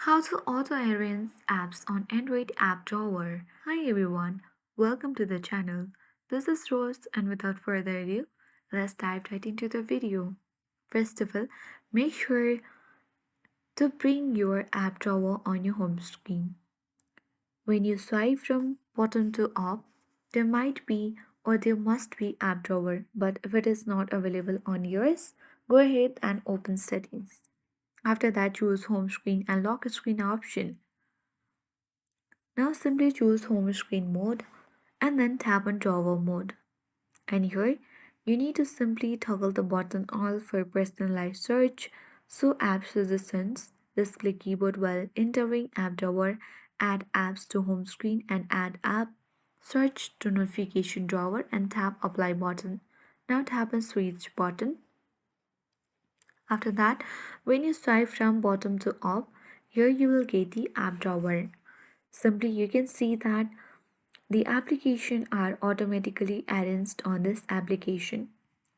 How to auto arrange apps on Android app drawer. Hi everyone, welcome to the channel. This is Rose, and without further ado, let's dive right into the video. First of all, make sure to bring your app drawer on your home screen. When you swipe from bottom to up, there might be or there must be app drawer, but if it is not available on yours, go ahead and open settings. After that, choose home screen and lock screen option. Now simply choose home screen mode and then tap on drawer mode. And here you need to simply toggle the button all for personalized search, so app suggestions, display keyboard while entering app drawer, add apps to home screen and add app, search to notification drawer and tap apply button. Now tap on switch button. After that, when you swipe from bottom to up, here you will get the app drawer. Simply you can see that the application are automatically arranged on this application.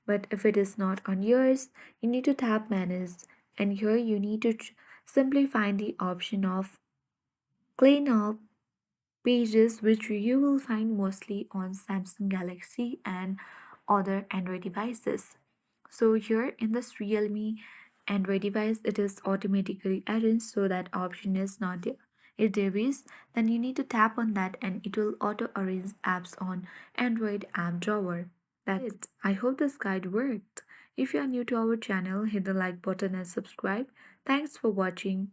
But if it is not on yours, you need to tap manage, and here you need to simply find the option of clean up pages, which you will find mostly on Samsung Galaxy and other Android devices. So here in this Realme Android device, it is automatically arranged, so that option is not there. If there is, then you need to tap on that and it will auto arrange apps on Android app drawer. That's it. I hope this guide worked. If you are new to our channel, hit the like button and subscribe. Thanks for watching.